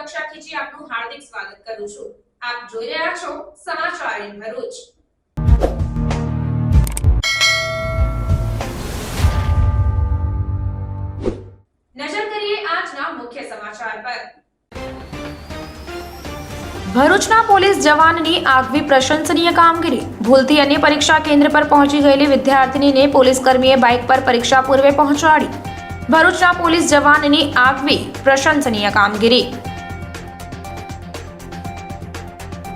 કક્ષા ખીચી આપનું હાર્દિક સ્વાગત કરું છું। આપ જોઈ રહ્યા છો સમાચાર ઇન ભરૂચ। નજર કરીએ આજના મુખ્ય સમાચાર પર। ભરૂચના પોલીસ જવાનની આગવી પ્રશંસનીય કામગીરી। ભૂલથી અન્ય પરીક્ષા કેન્દ્ર પર પહોંચી ગયેલી વિદ્યાર્થીનીને પોલીસ કર્મીએ બાઇક પર પરીક્ષા પૂર્વે પહોંચાડી। ભરૂચના પોલીસ જવાનની આગવી પ્રશંસનીય કામગીરી।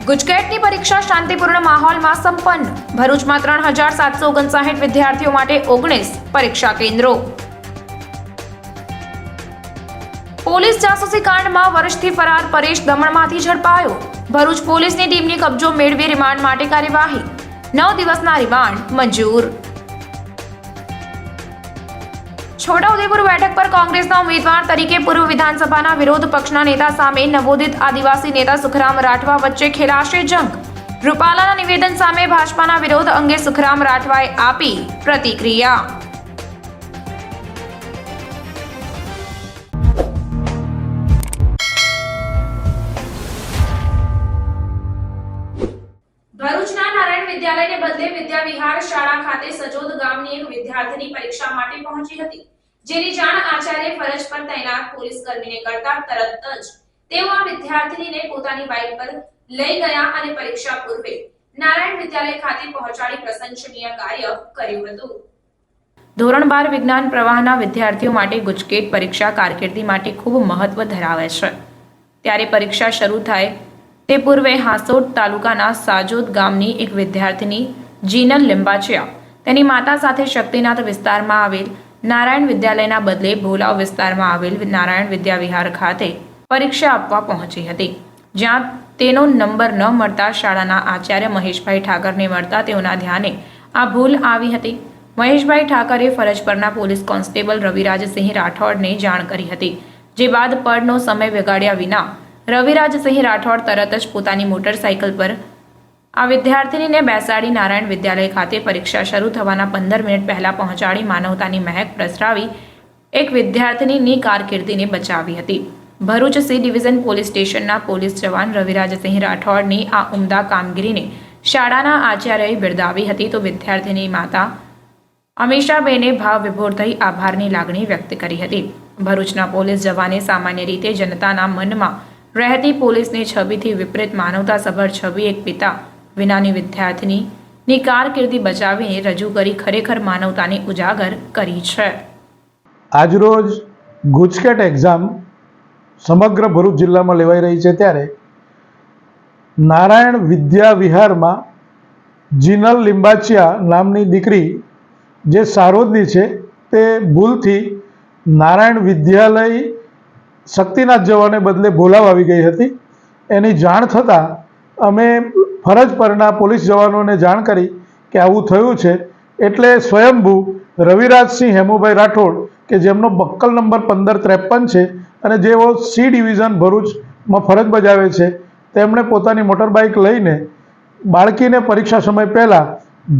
ગુજકેટની પરીક્ષા શાંતિપૂર્ણ માહોલમાં સંપન્ન। ભરૂચમાં 3759 વિદ્યાર્થીઓ માટે 19 પરીક્ષા કેન્દ્રો। પોલીસ જાસૂસી કાંડમાં વર્ષથી ફરાર પરેશ દમણમાંથી ઝડપાયો। ભરૂચ પોલીસની ટીમની કબજો મેળવી રિમાન્ડ માટે કાર્યવાહી। 9 દિવસના રિમાન્ડ મંજૂર। છોટાઉદેપુર બેઠક પર કોંગ્રેસના ઉમેદવાર તરીકે પૂર્વ વિધાનસભાના વિરોધ પક્ષના નેતા સામે નવોદિત આદિવાસી નેતા સુખરામ રાઠવા વચ્ચે ખેલાશે જંગ। રૂપાલાના નિવેદન સામે ભાજપાના વિરોધ અંગે સુખરામ રાઠવાએ આપી પ્રતિક્રિયા। ભરૂચના નારાયણ વિદ્યાલયને બદલે વિદ્યા વિહાર શાળા ખાતે સજોદ ગામની એક વિદ્યાર્થીની પરીક્ષા માટે પહોંચી હતી, જેની જાણ આચાર્ય ફરજ પર તૈનાત પોલીસ કર્મીને કરતા તરત જ તેઓ આ વિદ્યાર્થીનીને પોતાની બાઇક પર લઈ ગયા અને પરીક્ષા પૂર્વે નારાયણ વિદ્યાલય ખાતે પહોંચાડી પ્રશંસનીય કાર્ય કર્યું હતું। ધોરણ 12 વિજ્ઞાન પ્રવાહના વિદ્યાર્થીઓ માટે ગુજકેટ પરીક્ષા કારકિર્દી માટે ખૂબ મહત્વ ધરાવે છે। ત્યારે પરીક્ષા શરૂ થાય તે પૂર્વે હાસોડ તાલુકાના સાજોદ ગામની એક વિદ્યાર્થીની જીનલ લિંબાચિયા તેની માતા સાથે શક્તિનાથ વિસ્તારમાં આવેલ નારાયણ વિદ્યાલયના બદલે ભોલાવ વિસ્તારમાં આવેલ નારાયણ વિદ્યા વિહાર ખાતે પરીક્ષા આપવા પહોંચી હતી, જ્યાં તેનો નંબર ન મળતા શાળાના આચાર્ય મહેશભાઈ ઠાકરને મળતા તેઓના ધ્યાને આ ભૂલ આવી હતી। મહેશભાઈ ઠાકરે ફરજ પરના પોલીસ કોન્સ્ટેબલ રવિરાજસિંહ રાઠોડને જાણ કરી હતી, જે બાદ પળનો સમય બગાડ્યા વિના રવિરાજસિંહ રાઠોડ તરત જ પોતાની મોટરસાઇકલ પર આ વિદ્યાર્થીનીને બેસાડી નારાયણ વિદ્યાલય ખાતે પરીક્ષા શરૂ થવાના 15 મિનિટ પહેલા પહોંચાડી માનવતાની મહેક પ્રસરાવી એક વિદ્યાર્થીનીની કારકિર્દીને બચાવી હતી। ભરૂચ સી ડિવિઝન પોલીસ સ્ટેશનના પોલીસ જવાન રવિરાજસિંહ રાઠોડની આ ઉમદા કામગીરીને શાળાના આચાર્યએ બિરદાવી હતી, તો વિદ્યાર્થીની માતા અમીષાબેને ભાવ વિભોર થઈ આભારની લાગણી વ્યક્ત કરી હતી। ભરૂચના પોલીસ જવાને સામાન્ય રીતે જનતાના મનમાં રહેતી પોલીસની છબીથી વિપરીત માનવતાસભર છબી એક પિતા વિનાની વિદ્યાર્થીની કારકિર્દી બચાવીને રજૂ કરી ખરેખર માનવતાને ઉજાગર કરી છે। આજરોજ ગુજકેટ એક્ઝામ સમગ્ર ભરૂચ જિલ્લામાં લેવાઈ રહી છે, ત્યારે નારાયણ વિદ્યા વિહારમાં જીનલ લિંબાચિયા નામની દીકરી જે સારોદની છે તે ભૂલથી નારાયણ વિદ્યાલય શક્તિનાથ જવાને બદલે ભોલાવ આવી ગઈ હતી। એની જાણ થતાં અમે ફરજ પરના પોલીસ જવાનોને જાણ કરી કે આવું થયું છે, એટલે સ્વયંભૂ રવિરાજસિંહ હેમુભાઈ રાઠોડ કે જેમનો બક્કલ નંબર 1553 છે અને જેઓ સી ડિવિઝન ભરૂચમાં ફરજ બજાવે છે, તેમણે પોતાની મોટર બાઇક લઈને બાળકીને પરીક્ષા સમય પહેલાં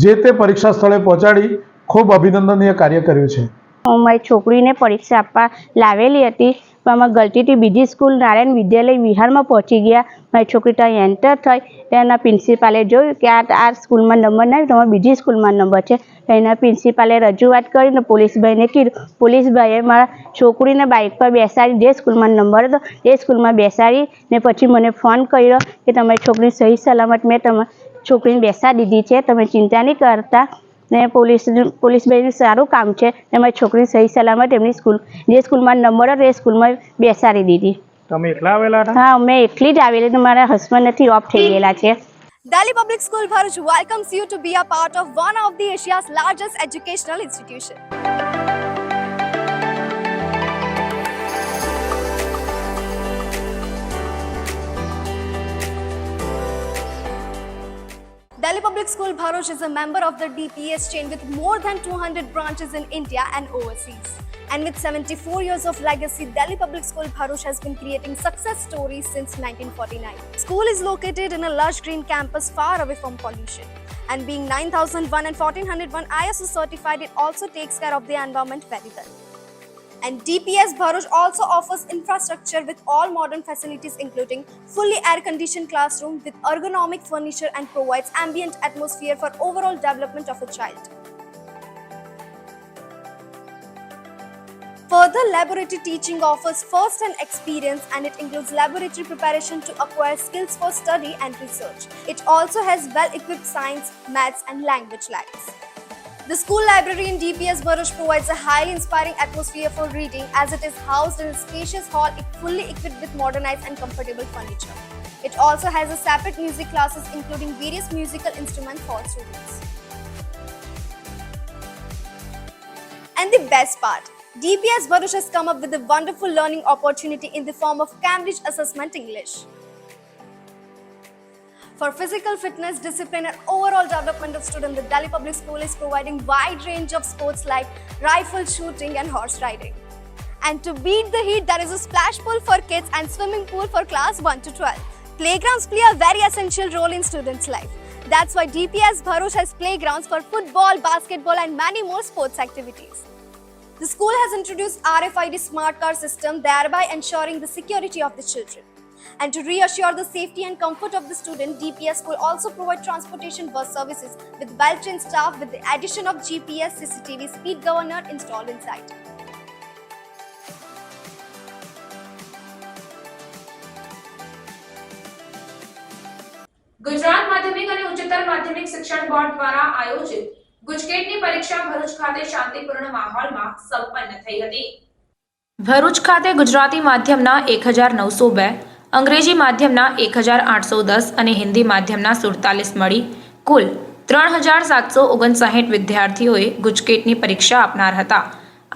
જે તે પરીક્ષા સ્થળે પહોંચાડી ખૂબ અભિનંદનીય કાર્ય કર્યું છે। હું મારી છોકરીને પરીક્ષા આપવા લાવેલી હતી, પણ અમે ગલતીથી બીજી સ્કૂલ નારાયણ વિદ્યાલય વિહારમાં પહોંચી ગયા। મારી છોકરી ત્યાં એન્ટર થઈ, તેના પ્રિન્સિપાલે જોયું કે આ સ્કૂલમાં નંબર નહીં, તમારે બીજી સ્કૂલમાં નંબર છે। એના પ્રિન્સિપાલે રજૂઆત કરીને પોલીસભાઈને કીધું। પોલીસભાઈએ મારા છોકરીને બાઇક પર બેસાડી જે સ્કૂલમાં નંબર હતો એ સ્કૂલમાં બેસાડી ને પછી મને ફોન કર્યો કે તમારી છોકરી સહી સલામત મેં તમારી છોકરીને બેસાડી દીધી છે, તમે ચિંતા નહીં કરતા। ને પોલીસભાઈનું સારું કામ છે, મારી છોકરી સહી સલામત એમની સ્કૂલ જે સ્કૂલમાં નંબર હતો એ સ્કૂલમાં બેસાડી દીધી। તમે એકલા આવેલા હતા? હા, મેં એકલી જ આવેલી, તો મારા હસબન્ડ નથી, ઓફ થઈ ગયેલા છે। Delhi Public School Bharuch welcomes you to be a part of one of the Asia's largest educational institution. Delhi Public School Bharuch is a member of the DPS chain with more than 200 branches in India and overseas. And with 74 years of legacy, Delhi Public School Bharuch has been creating success stories since 1949. School is located in a lush green campus far away from pollution. And being 9001 and 1401 ISO certified, it also takes care of the environment very well. And DPS Bharuch also offers infrastructure with all modern facilities including fully air-conditioned classroom with ergonomic furniture and provides ambient atmosphere for overall development of a child. Further, laboratory teaching offers first-hand experience and it includes laboratory preparation to acquire skills for study and research. It also has well-equipped science, maths and language labs. The school library in DPS Bharuch provides a highly inspiring atmosphere for reading as it is housed in a spacious hall fully equipped with modernized and comfortable furniture. It also has a separate music classes including various musical instruments for students. And the best part, DPS Bharuch has come up with a wonderful learning opportunity in the form of Cambridge Assessment English. For physical fitness, discipline and overall development of students, the Delhi Public School is providing wide range of sports like rifle shooting and horse riding. And to beat the heat, there is a splash pool for kids and swimming pool for class 1 to 12. Playgrounds play a very essential role in students' life. That's why DPS Bharuch has playgrounds for football, basketball and many more sports activities. The school has introduced RFID smart car system, thereby ensuring the security of the children. And to reassure the safety and comfort of the student, DPS will also provide transportation bus services with well-trained staff with the addition of GPS CCTV speed governor installed inside. Gujarat માધ્યમિક અને ઉચ્ચતર માધ્યમિક શિક્ષણ board દ્વારા આયોજિત ગુજકેટની પરીક્ષા ભરૂચ ખાતે શાંતિપૂર્ણ માહોલમાં સંપન્ન થઈ હતી. ભરૂચ ખાતે ગુજરાતી માધ્યમના 1902, અંગ્રેજી માધ્યમના 1810 અને હિન્દી માધ્યમના 47 મળી કુલ 3759 વિદ્યાર્થીઓએ ગુજકેટની પરીક્ષા આપનાર હતા.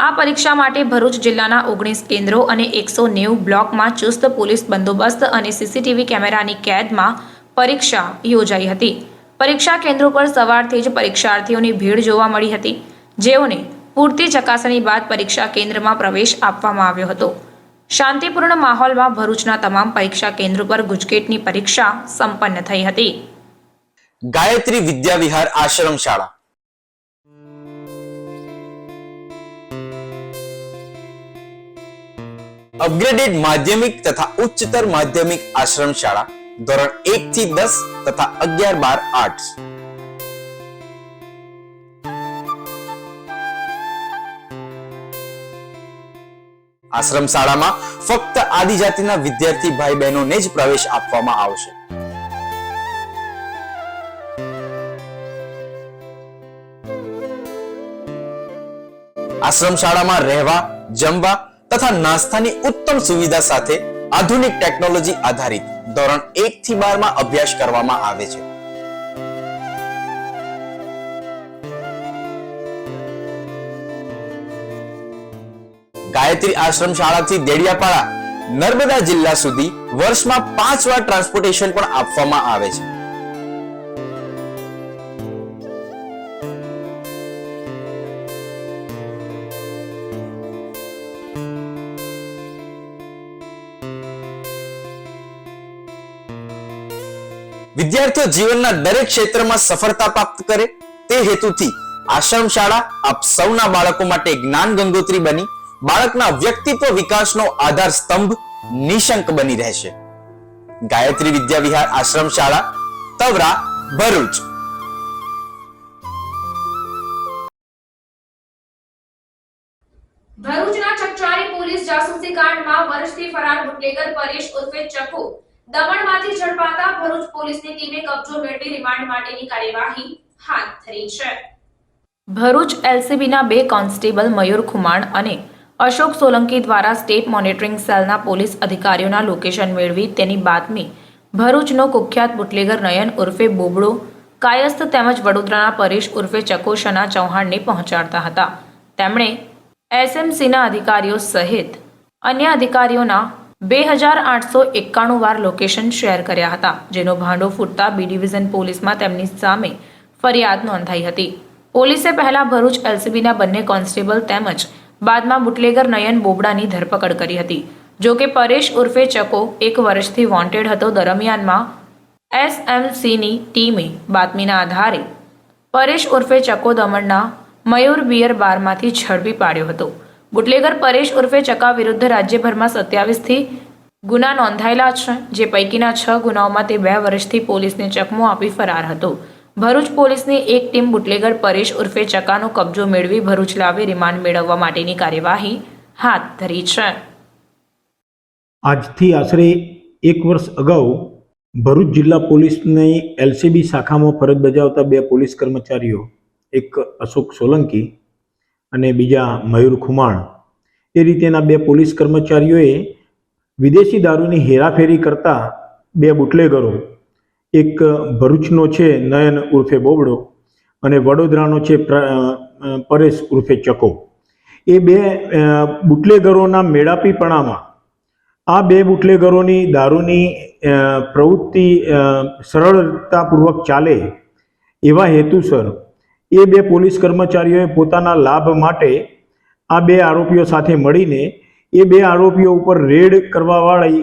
આ પરીક્ષા માટે ભરૂચ જિલ્લાના 19 કેન્દ્રો અને 190 બ્લોકમાં ચુસ્ત પોલીસ બંદોબસ્ત અને સીસીટીવી કેમેરાની કેદમાં પરીક્ષા યોજાઈ હતી. પરીક્ષા કેન્દ્રો પર સવારથી જ પરીક્ષાર્થીઓની ભીડ જોવા મળી હતી, જેઓને પૂરતી ચકાસણી બાદ પરીક્ષા કેન્દ્રમાં પ્રવેશ આપવામાં આવ્યો હતો. શાંતિપૂર્ણ માહોલમાં ભરૂચના તમામ પરીક્ષા કેન્દ્રો પર ગુજકેટની પરીક્ષા સંપન્ન થઈ હતી. ગાયત્રી વિદ્યા વિહાર આશ્રમ શાળા અપગ્રેડેડ માધ્યમિક તથા ઉચ્ચતર માધ્યમિક આશ્રમ શાળા ધોરણ 1 થી 10 તથા 11-12 આર્ટ્સ. આશ્રમ શાળામાં ફક્ત આદિજાતિના વિદ્યાર્થી ભાઈ બહેનોને જ પ્રવેશ આપવામાં આવશે. આશ્રમ શાળામાં રહેવા, જમવા તથા નાસ્તાની ઉત્તમ સુવિધા સાથે આધુનિક ટેકનોલોજી આધારિત ધોરણ 1 થી 12 માં અભ્યાસ કરવામાં આવે છે. ગાયત્રી આશ્રમ શાળાથી દેડિયાપાડા નર્મદા જિલ્લા સુધી વર્ષમાં 5 વાર ટ્રાન્સપોર્ટેશન પણ આપવામાં આવે છે. વિદ્યાર્થીઓ જીવનના દરેક ક્ષેત્રમાં સફળતા પ્રાપ્ત કરે તે હેતુથી આશ્રમ શાળા આપ સૌના બાળકો માટે જ્ઞાન ગંગોત્રી બની બાળકના વ્યક્તિત્વ વિકાસનો આધાર સ્તંભ નિશંક બની રહેશે. ગાયત્રી વિદ્યા વિહાર આશ્રમ શાળા, તવરા, ભરૂચ. ભરૂચના ચકચારી પોલીસ જાસૂસી કાંડમાં વર્ષથી ફરાર બુટલેગર પરેશ ઉર્ફે ચકો દમણમાંથી ઝડપાતા ભરૂચ પોલીસની ટીમે કબજો મેળવી રિમાન્ડ માટેની કાર્યવાહી હાથ ધરી છે. ભરૂચ એલસીબીના 2 કોન્સ્ટેબલ મયુર ખુમાણ અને અશોક સોલંકી દ્વારા સ્ટેટ મોનિટરિંગ સેલના પોલીસ અધિકારીઓના લોકેશન મેળવી તેની બાતમી ભરૂચનો કુખ્યાત બુટલેગર નયન ઉર્ફે બોબડો કાયસ્થ તેમજ વડોદરાના પરેશ ઉર્ફે ચકો શના ચૌહાણને પહોંચાડતા હતા. તેમણે એસએમસીના અધિકારીઓ સહિત અન્ય અધિકારીઓના 2891 વાર લોકેશન શેર કર્યા હતા, જેનો ભાંડો ફૂટતા બી ડિવિઝન પોલીસમાં તેમની સામે ફરિયાદ નોંધાઈ હતી. પોલીસે પહેલા ભરૂચ એલસીબીના 2 કોન્સ્ટેબલ તેમજ બાદમાં બુટલેગર નયન બોબડાની ધરપકડ કરી હતી. જો કે પરેશ ઉર્ફે ચકો 1 વર્ષથી વોન્ટેડ હતો. દરમિયાનમાં એસએમસીની ટીમે બાતમીના આધારે પરેશ ઉર્ફે ચકો દમણના મયુર બિયર બારમાંથી ઝડપી પાડ્યો હતો. બુટલેગર પરેશ ઉર્ફે ચકા વિરુદ્ધ રાજ્યભરમાં 27થી ગુના નોંધાયેલા છે, જે પૈકીના 6 ગુનાઓમાં તે 2 વર્ષથી પોલીસને ચકમો આપી ફરાર હતો. ભરૂચ પોલીસની એક ટીમ બુટલેગર પરેશ ઉર્ફે ચકાનો કબજો મેળવી ભરૂચ લાવી રિમાન્ડ મેળવવા માટેની કાર્યવાહી હાથ ધરી છે. આજથી આશરે 1 વર્ષ અગાઉ ભરૂચ જિલ્લા પોલીસની એલસીબી શાખામાં ફરજ બજાવતા 2 પોલીસ કર્મચારીઓ, એક અશોક સોલંકી અને બીજા મયુર ખુમાણ, એ રીતેના 2 પોલીસ કર્મચારીઓએ વિદેશી દારૂની હેરાફેરી કરતા 2 બુટલેગરો, એક ભરૂચનો છે નયન ઉર્ફે બોબડો અને વડોદરાનો છે પરેશ ઉર્ફે ચકો, એ 2 બુટલેગરોના મેળાપીપણામાં આ 2 બુટલેગરોની દારૂની પ્રવૃત્તિ સરળતાપૂર્વક ચાલે એવા હેતુસર એ 2 પોલીસ કર્મચારીઓએ પોતાના લાભ માટે આ 2 આરોપીઓ સાથે મળીને એ 2 આરોપીઓ ઉપર રેડ કરવાવાળી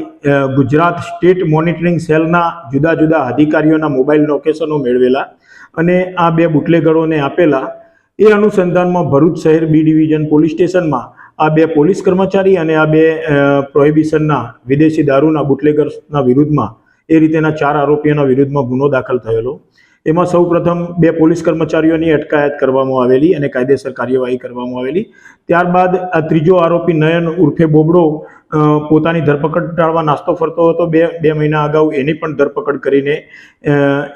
ગુજરાત સ્ટેટ મોનિટરિંગ સેલના જુદા જુદા અધિકારીઓના મોબાઈલ લોકેશનો મેળવેલા અને આ 2 બુટલેગરોને આપેલા. એ અનુસંધાનમાં ભરૂચ શહેર બી ડિવિઝન પોલીસ સ્ટેશનમાં આ 2 પોલીસ કર્મચારી અને આ 2 પ્રોહિબિશનના વિદેશી દારૂના બુટલેગર્સના વિરુદ્ધમાં એ રીતેના 4 આરોપીઓના વિરુદ્ધમાં ગુનો દાખલ થયેલો. એમાં સૌપ્રથમ 2 પોલીસ કર્મચારીઓની અટકાયત કરવામાં આવેલી અને કાયદેસર કાર્યવાહી કરવામાં આવેલી. ત્યારબાદ આ ત્રીજો આરોપી નયન ઉર્ફે બોબડો પોતાની ધરપકડ ટાળવા નાસ્તો ફરતો હતો. 2 મહિના અગાઉ એની પણ ધરપકડ કરીને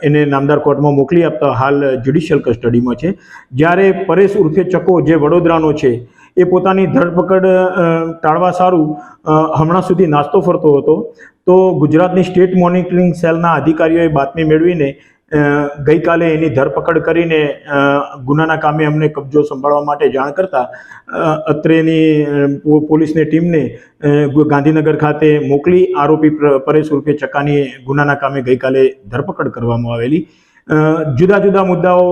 એને નામદાર કોર્ટમાં મોકલી આપતા હાલ જ્યુડિશિયલ કસ્ટડીમાં છે. જ્યારે પરેશ ઉર્ફે ચકો, જે વડોદરાનો છે, એ પોતાની ધરપકડ ટાળવા સારું હમણાં સુધી નાસ્તો ફરતો હતો. તો ગુજરાતની સ્ટેટ મોનિટરિંગ સેલના અધિકારીઓએ બાતમી મેળવીને ગઈકાલે એની ધરપકડ કરીને ગુનાના કામે અમને કબજો સંભાળવા માટે જાણ કરતા અત્રેની પોલીસની ટીમને ગાંધીનગર ખાતે મોકલી આરોપી પરેશ ઉર્ફે ચકાની ગુનાના કામે ગઈકાલે ધરપકડ કરવામાં આવેલી. જુદા જુદા મુદ્દાઓ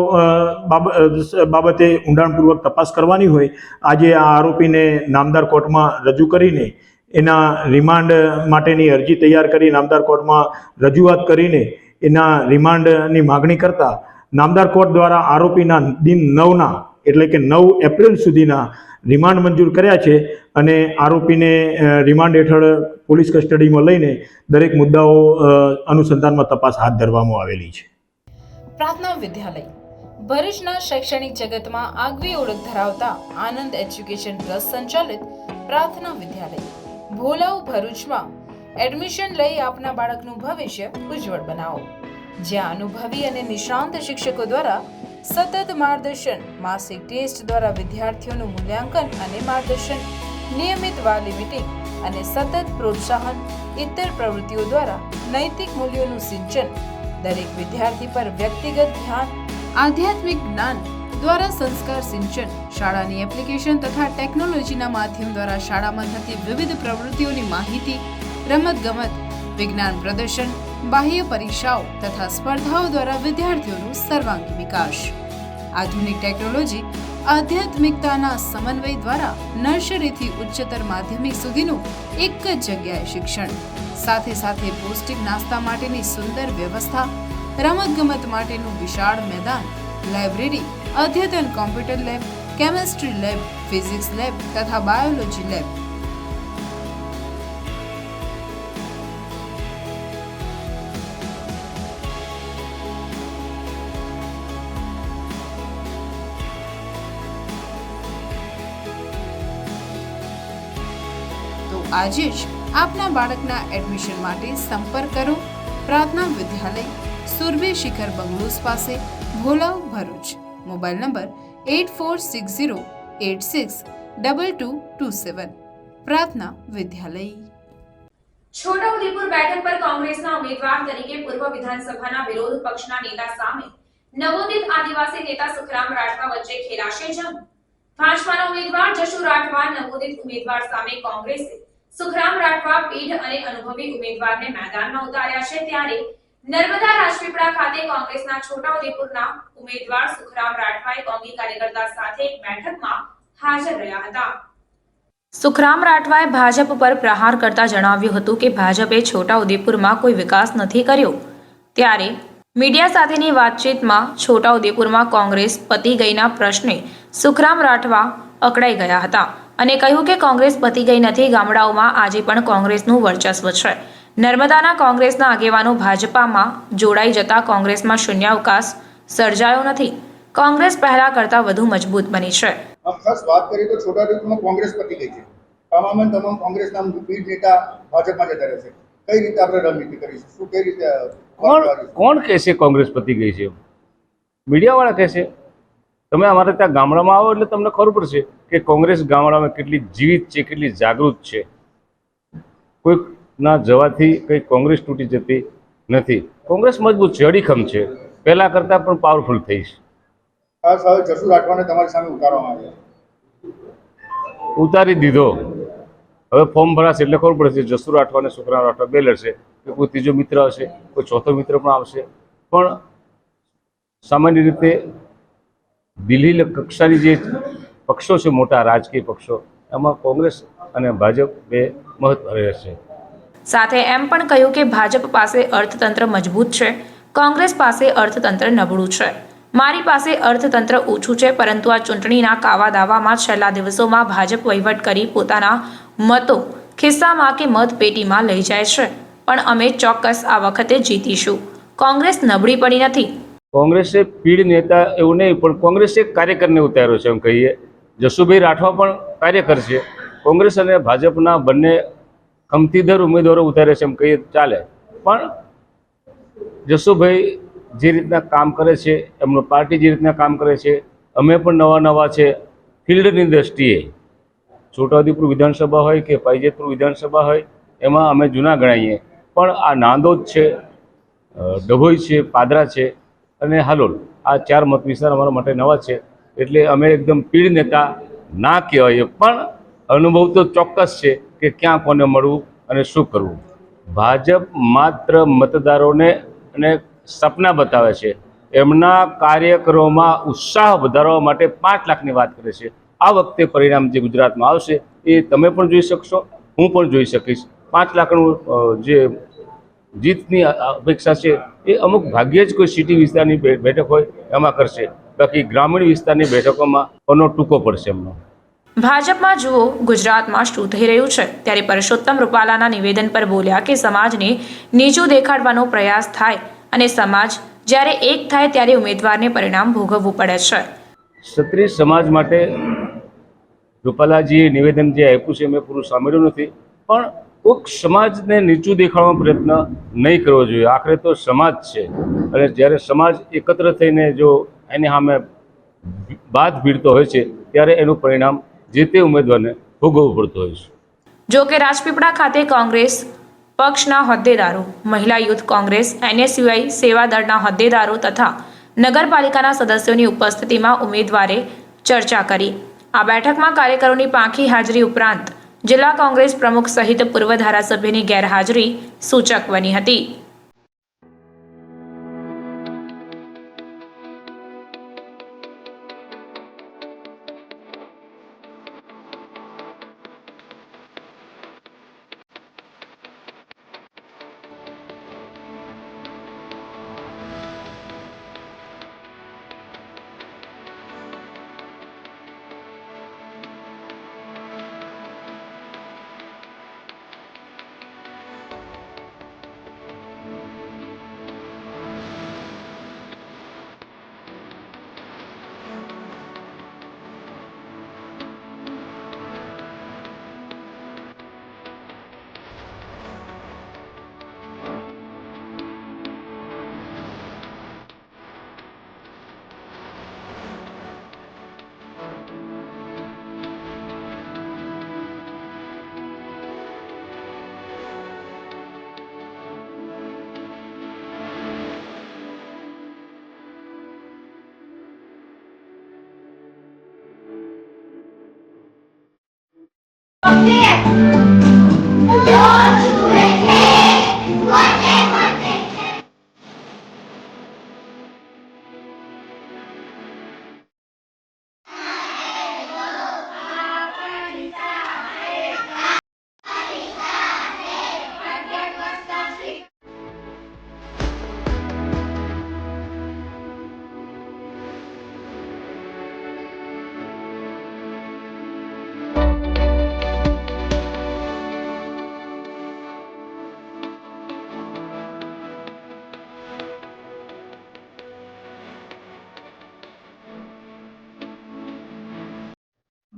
બાબતે ઊંડાણપૂર્વક તપાસ કરવાની હોય આજે આ આરોપીને નામદાર કોર્ટમાં રજૂ કરીને એના રિમાન્ડ માટેની અરજી તૈયાર કરી નામદાર કોર્ટમાં રજૂઆત કરીને એના રિમાન્ડની માગણી કરતા નામદાર કોર્ટ દ્વારા આરોપીના દિન 9ના એટલે કે 9 એપ્રિલ સુધીના રિમાન્ડ મંજૂર કર્યા છે અને આરોપીને રિમાન્ડ હેઠળ પોલીસ કસ્ટડીમાં લઈને દરેક મુદ્દાઓ અનુસંધાનમાં તપાસ હાથ ધરવામાં આવેલી છે. પ્રાર્થના વિદ્યાલય ભરૂચના શૈક્ષણિક જગતમાં આગવી ઓળખ ધરાવતા આનંદ એજ્યુકેશન ટ્રસ્ટ સંચાલિત પ્રાર્થના વિદ્યાલય ભોલાવ ભરૂચમાં એડમિશન લઈ આપના બાળકનું ભવિષ્ય ઉજ્જવળ બનાવો. જ્યાં અનુભવી અને નિષ્ણાંત શિક્ષકો દ્વારા સતત માર્ગદર્શન, માસિક ટેસ્ટ દ્વારા વિદ્યાર્થીઓનું મૂલ્યાંકન અને માર્ગદર્શન, નિયમિત વાલી મીટિંગ અને સતત પ્રોત્સાહન, ઇતર પ્રવૃત્તિઓ દ્વારા નૈતિક મૂલ્યોનું સિંચન, દરેક વિદ્યાર્થી પર વ્યક્તિગત ધ્યાન, આધ્યાત્મિક જ્ઞાન દ્વારા સંસ્કાર સિંચન, શાળાની એપ્લિકેશન તથા ટેકનોલોજીના માધ્યમ દ્વારા શાળામાં થતી વિવિધ પ્રવૃત્તિઓની માહિતી, રમતગમત, વિજ્ઞાન પ્રદર્શન, બાહ્ય પરીક્ષાઓ તથા સ્પર્ધાઓ દ્વારા વિદ્યાર્થીઓનું સર્વાંગી વિકાસ. આધુનિક ટેકનોલોજી, આધ્યાત્મિકતાના સમન્વય દ્વારા નર્સરીથી ઉચ્ચતર માધ્યમિક સુધીનું એક જ જગ્યાએ શિક્ષણ, સાથે સાથે પૌષ્ટિક નાસ્તા માટેની સુંદર વ્યવસ્થા, રમતગમત માટેનું વિશાળ મેદાન, લાઇબ્રેરી, અદ્યતન computer lab, chemistry lab, physics lab તથા બાયોલોજી લેબ. તો આજે જ આપના બાળકના એડમિશન માટે સંપર્ક કરો પ્રાર્થના વિદ્યાલય, સુરભી શિખર બંગલોઝ પાસે, ભોલાવ, ભરૂચ. Mobile number 8460862227. પ્રાર્થના વિદ્યાલય. છોટાઉદેપુર બેઠક પર કોંગ્રેસના ઉમેદવાર તરીકે પૂર્વ વિધાનસભાના વિરોધ પક્ષના નેતા સામે નવોદિત આદિવાસી નેતા સુખરામ રાઠવા વચ્ચે ખેલાશે જંગ. ભાજપાના ઉમેદવાર જશુ રાઠવા નવોદિત ઉમેદવાર સામે કોંગ્રેસે સુખરામ રાઠવા પીઢ અને અનુભવી ઉમેદવારને મેદાનમાં ઉતાર્યા છે. ત્યારે નર્મદા રાજપીપળા ખાતે કોંગ્રેસના છોટાઉદેપુરના ઉમેદવાર સુખરામ રાઠવાએ કોંગી કાર્યકર્તા સાથે એક બેઠકમાં હાજર રહ્યા હતા. સુખરામ રાઠવાએ ભાજપ પર પ્રહાર કરતા જણાવ્યું હતું કે ભાજપે છોટાઉદેપુરમાં કોઈ વિકાસ નથી કર્યો. ત્યારે મીડિયા સાથેની વાતચીતમાં છોટાઉદેપુરમાં કોંગ્રેસ પતી ગઈના પ્રશ્ને સુખરામ રાઠવા અકળાઈ ગયા હતા અને કહ્યું કે કોંગ્રેસ પતી ગઈ નથી, ગામડાઓમાં આજે પણ કોંગ્રેસનું વર્ચસ્વ છે. નર્મદાના કોંગ્રેસના આગેવાનો ભાજપામાં જોડાઈ જતા કોંગ્રેસમાં શૂન્યાવકાશ સર્જાયો નથી. કોંગ્રેસ પહેલા કરતાં વધુ મજબૂત બની છે. ખાસ વાત કરીએ તો છોટાઉદેપુરમાં કોંગ્રેસ પતી ગઈ છે. તમામ કોંગ્રેસના પીઢ નેતા ભાજપમાં જતા રહેશે. કઈ રીતે આપણે રણનીતિ કરીશું? શું કઈ રીતે કોણ કહેશે કોંગ્રેસ પતી ગઈ છે? મીડિયાવાળા કહેશે. તમે અમારે ત્યાં ગામડામાં આવો એટલે તમને ખબર પડશે કે કોંગ્રેસ ગામડામાં કેટલી જીવિત છે, કેટલી જાગૃત છે. કોઈકના જવાથી કંઈ કોંગ્રેસ તૂટી જતી નથી. કોંગ્રેસ મજબૂત છે, અડીખમ છે, પહેલાં કરતાં પણ પાવરફુલ થઈ છે. ખાસ હવે જસુ રાઠવાને તમારી સામે ઉતારવામાં આવ્યા. ઉતારી દીધો. હવે ફોર્મ ભરાશે એટલે ખબર પડશે જસુ રાઠવા અને સુખરામ રાઠવા બે લડશે, કે કોઈ ત્રીજો મિત્ર આવશે, કોઈ ચોથો મિત્ર પણ આવશે. પણ સામાન્ય રીતે દિલ્હી કક્ષાની જે પક્ષો છે, મોટા રાજકીય પક્ષો, એમાં કોંગ્રેસ અને ભાજપ બે મહત્વ રહેશે. સાથે એમ પણ કહ્યું કે ભાજપ પાસે અર્થતંત્ર મજબૂત છે, કોંગ્રેસ પાસે અર્થતંત્ર નબળું છે. મારી પાસે અર્થતંત્ર ઓછું છે, પરંતુ આ ચૂંટણીના કાવા દાવામાં છેલ્લા દિવસોમાં ભાજપ વહીવટ કરી પોતાના મતો ખિસ્સામાં કે મતપેટીમાં લઈ જાય છે. પણ અમે ચોક્કસ આ વખતે જીતીશું. કોંગ્રેસ નબળી પડી નથી. કોંગ્રેસે પીઢ નેતા એવું નહીં, પણ કોંગ્રેસે એક કાર્યકરને ઉતાર્યો છે એમ કહીએ. જસુભાઈ રાઠવા પણ કાર્યકર છે. કોંગ્રેસ અને ભાજપના બંને ખમતીધર ઉમેદવારો ઉતારે છે એમ કહીએ ચાલે. પણ જસુભાઈ જે રીતના કામ કરે છે, એમનો પાર્ટી જે રીતના કામ કરે છે, અમે પણ નવા છે ફિલ્ડની દ્રષ્ટિએ. છોટાઉદેપુર વિધાનસભા હોય કે પાઇજેતપુર વિધાનસભા હોય, એમાં અમે જૂના ગણાઈએ. પણ આ નાંદોદ છે, ડભોઈ છે, પાદરા છે અને હાલોલ, આ 4 મત વિસ્તાર અમારા માટે નવા છે. એટલે અમે એકદમ પીઢ નેતા ના કહેવાય, પણ અનુભવ તો ચોક્કસ છે કે ક્યાં કોને મળવું અને શું કરવું. ભાજપ માત્ર મતદારોને અને સપના બતાવે છે. એમના કાર્યકરોમાં ઉત્સાહ વધારવા માટે 5 લાખની વાત કરે છે. આ વખતે પરિણામ જે ગુજરાતમાં આવશે એ તમે પણ જોઈ શકશો, હું પણ જોઈ શકીશ. 5 લાખનું જે જીતની અપેક્ષા છે એ અમુક ભાગ્યે જ કોઈ સિટી વિસ્તારની બેઠક હોય એમાં કરશે. બાકી ગ્રામીણ વિસ્તારની બેઠકોમાં કોનો ટૂંકો પડશે એમનો. ભાજપમાં જુઓ ગુજરાતમાં શું થઈ રહ્યું છે. ત્યારે પરસોત્તમ રૂપાલાના નિવેદન પર બોલ્યા કે સમાજને નીચું દેખાડવાનો પ્રયાસ થાય અને સમાજ જ્યારે એક થાય ત્યારે ઉમેદવારને પરિણામ ભોગવવું પડે છે. ક્ષત્રિય સમાજ માટે રૂપાલાજીએ નિવેદન જે આપ્યું છે મેં પૂરું સાંભળ્યું નથી, પણ કોઈક સમાજને નીચું દેખાડવાનો પ્રયત્ન નહીં કરવો જોઈએ. આખરે તો સમાજ છે, અને જ્યારે સમાજ એકત્ર થઈને જો એની સામે બાદ ભીડતો હોય છે ત્યારે એનું પરિણામ જે તે ઉમેદવારને ભોગવવું પડતું હોય છે. જો કે રાજપીપળા ખાતે કોંગ્રેસ પક્ષના હોદ્દેદારો, મહિલા યુથ કોંગ્રેસ, NSUI સેવા દળના હોદ્દેદારો તથા નગરપાલિકાના સદસ્યોની ઉપસ્થિતિમાં ઉમેદવારે ચર્ચા કરી. આ બેઠકમાં કાર્યકરોની પાંખી હાજરી ઉપરાંત જિલ્લા કોંગ્રેસ પ્રમુખ સહિત પૂર્વ ધારાસભ્યની ગેરહાજરી સૂચક બની હતી.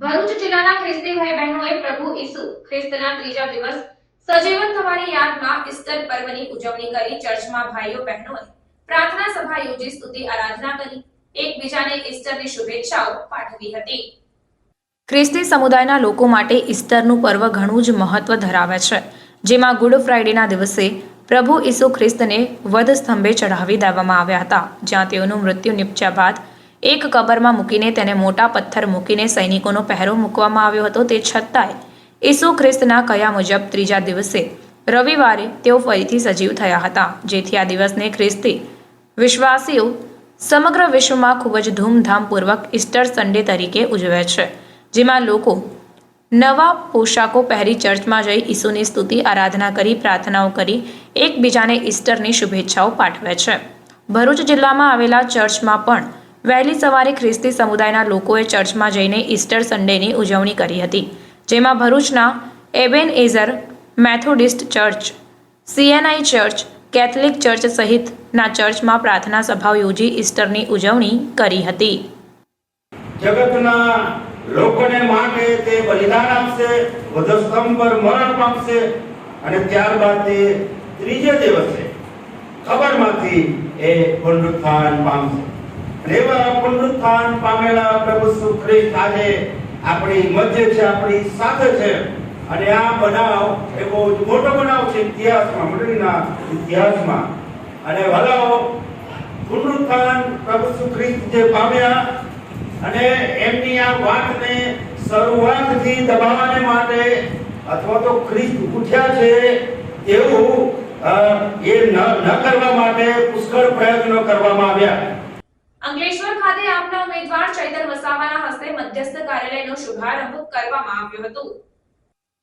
ભરૂચ જિલ્લાના ખ્રિસ્તી ભાઈ બહેનોએ પ્રભુ ઈસુ ખ્રિસ્તના ત્રીજા દિવસ સજીવન થવાની યાદમાં ઈસ્ટર પર્વની ઉજવણી કરી ચર્ચમાં ભાઈઓ બહેનોએ પ્રાર્થના સભા યોજી સ્તુતિ આરાધના કરી એકબીજાને ઈસ્ટરની શુભેચ્છાઓ પાઠવી હતી. ખ્રિસ્તી સમુદાયના લોકો માટે ઈસ્ટરનું પર્વ ઘણું જ મહત્વ ધરાવે છે, જેમાં ગુડ ફ્રાઇડેના દિવસે પ્રભુ ઈસુ ખ્રિસ્તને વધ સ્તંભે ચઢાવી દેવામાં આવ્યા હતા, જ્યાં તેઓનું મૃત્યુ નિપજ્યા બાદ એક કબરમાં મૂકીને તેને મોટા પથ્થર મૂકીને સૈનિકોનો પહેરો મૂકવામાં આવ્યો હતો. તે છતાંય ઈસુ ખ્રિસ્તના કયા મુજબ ત્રીજા દિવસે રવિવારે તેઓ ફરીથી સજીવ થયા હતા, જેથી આ દિવસને ખ્રિસ્તી વિશ્વાસીઓ સમગ્ર વિશ્વમાં ખૂબ જ ધૂમધામપૂર્વક ઈસ્ટર સન્ડે તરીકે ઉજવે છે, જેમાં લોકો નવા પોશાકો પહેરી ચર્ચમાં જઈ ઈસુની સ્તુતિ આરાધના કરી પ્રાર્થનાઓ કરી એકબીજાને ઈસ્ટરની શુભેચ્છાઓ પાઠવે છે. ભરૂચ જિલ્લામાં આવેલા ચર્ચમાં પણ વહેલી સવારે ખ્રિસ્તી સમુદાયના લોકોએ ચર્ચમાં જઈને ઈસ્ટર સન્ડેની ઉજવણી કરી હતી, જેમાં ભરૂચના Ebenezer Methodist church, CNI church, Catholic church સહિતના ચર્ચમાં પ્રાર્થના સભાઓ યોજી ઈસ્ટરની ઉજવણી કરી હતી. જગતના લોકોને માટે તે બલિદાન આપશે, વધસ્તંભ પર મરણ પામશે અને ત્યારબાદ તે ત્રીજે દિવસે કબરમાંથી એ પુનરુત્થાન પામશે. એવા પુનરુત્થાન પામેલા પ્રભુ ઈસુ ખ્રિસ્ત આજે આપણી મધ્ય છે, આપણી સાથે છે અને આ બનાવ એ બહુ મોટો બનાવ છે ઇતિહાસમાં, મંડળીના ઇતિહાસમાં. અને વલાઓ પુનરુત્થાન પ્રભુ ઈસુ ખ્રિસ્ત જે પામ્યા અને એમની આ વાતને શરૂઆતથી દબાવવાને માટે અથવા તો ખ્રિસ્ત ઉઠ્યા છે એવું એ ન કરવા માટે પુષ્કળ પ્રયત્નો કરવામાં આવ્યા. અંકલેશ્વર ખાતે આપના ઉમેદવાર ચૈતર વસાવાના હસ્તે મધ્યસ્થ કાર્યાલયનો શુભારંભ કરવામાં આવ્યો હતો.